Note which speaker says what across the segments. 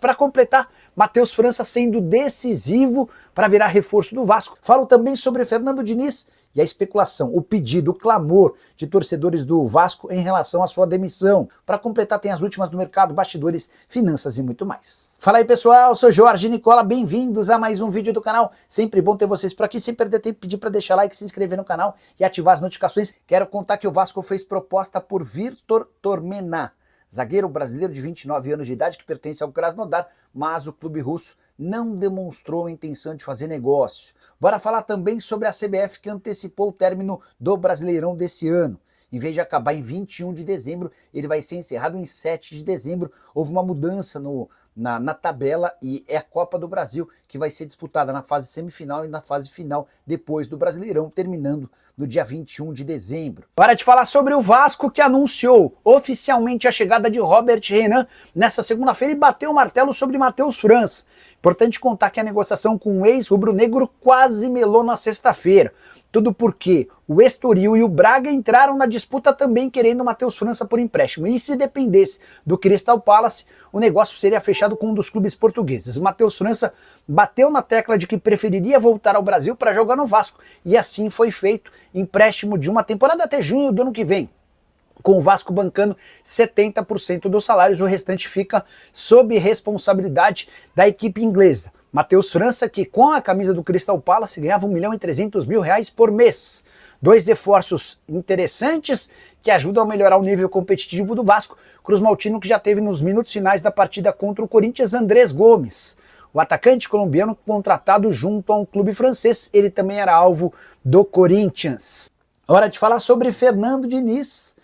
Speaker 1: Para completar, Matheus França sendo decisivo para virar reforço do Vasco. Falo também sobre Fernando Diniz e a especulação, o pedido, o clamor de torcedores do Vasco em relação à sua demissão. Para completar, tem as últimas do mercado, bastidores, finanças e muito mais. Fala aí pessoal, eu sou Jorge Nicola, bem-vindos a mais um vídeo do canal. Sempre bom ter vocês por aqui, sem perder tempo, pedir para deixar like, se inscrever no canal e ativar as notificações. Quero contar que o Vasco fez proposta por Victor Tormená, zagueiro brasileiro de 29 anos de idade que pertence ao Krasnodar, mas o clube russo não demonstrou a intenção de fazer negócio. Bora falar também sobre a CBF que antecipou o término do Brasileirão desse ano. Em vez de acabar em 21 de dezembro, ele vai ser encerrado em 7 de dezembro. Houve uma mudança na tabela e é a Copa do Brasil que vai ser disputada na fase semifinal e na fase final depois do Brasileirão, terminando no dia 21 de dezembro. Para de falar sobre o Vasco que anunciou oficialmente a chegada de Robert Renan nessa segunda-feira e bateu o martelo sobre Matheus França. Importante contar que a negociação com o ex-rubro-negro quase melou na sexta-feira. Tudo porque o Estoril e o Braga entraram na disputa também querendo o Matheus França por empréstimo. E se dependesse do Crystal Palace, o negócio seria fechado com um dos clubes portugueses. O Matheus França bateu na tecla de que preferiria voltar ao Brasil para jogar no Vasco. E assim foi feito, empréstimo de uma temporada até junho do ano que vem, com o Vasco bancando 70% dos salários, o restante fica sob responsabilidade da equipe inglesa. Matheus França, que com a camisa do Crystal Palace ganhava R$1.300.000 por mês. Dois reforços interessantes que ajudam a melhorar o nível competitivo do Vasco. Cruz Maltino, que já teve nos minutos finais da partida contra o Corinthians, Andrés Gomes. O atacante colombiano contratado junto a um clube francês, ele também era alvo do Corinthians. Hora de falar sobre Fernando Diniz.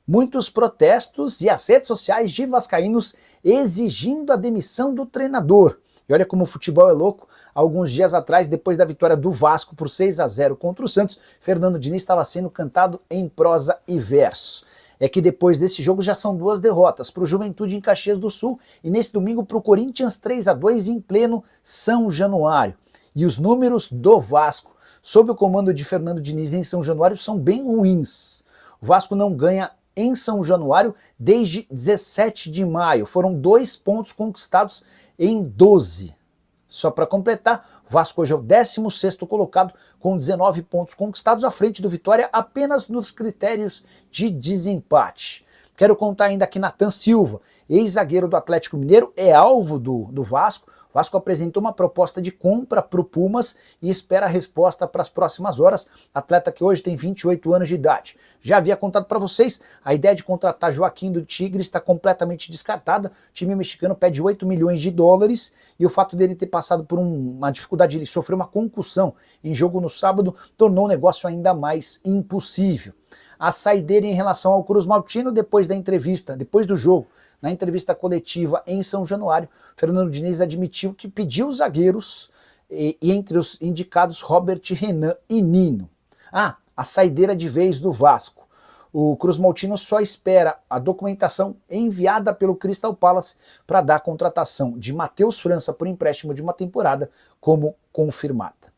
Speaker 1: Muitos protestos e as redes sociais de vascaínos exigindo a demissão do treinador. E olha como o futebol é louco. Alguns dias atrás, depois da vitória do Vasco por 6-0 contra o Santos, Fernando Diniz estava sendo cantado em prosa e verso. É que depois desse jogo já são 2 derrotas para o Juventude em Caxias do Sul e nesse domingo para o Corinthians 3-2 em pleno São Januário. E os números do Vasco sob o comando de Fernando Diniz em São Januário são bem ruins. O Vasco não ganha em São Januário desde 17 de maio. Foram 2 pontos conquistados em 12. Só para completar, o Vasco hoje é o 16º colocado com 19 pontos conquistados à frente do Vitória apenas nos critérios de desempate. Quero contar ainda que Nathan Silva, ex-zagueiro do Atlético Mineiro, é alvo do Vasco. O Vasco apresentou uma proposta de compra para o Pumas e espera a resposta para as próximas horas. Atleta que hoje tem 28 anos de idade. Já havia contado para vocês, a ideia de contratar Joaquim do Tigre está completamente descartada. O time mexicano pede 8 milhões de dólares e o fato dele ter passado por uma dificuldade, ele sofreu uma concussão em jogo no sábado, tornou o negócio ainda mais impossível. A saideira em relação ao Cruz Maltino depois da entrevista, depois do jogo, na entrevista coletiva em São Januário, Fernando Diniz admitiu que pediu os zagueiros e entre os indicados Robert Renan e Nino. A saideira de vez do Vasco. O Cruz Maltino só espera a documentação enviada pelo Crystal Palace para dar a contratação de Matheus França por empréstimo de uma temporada como confirmada.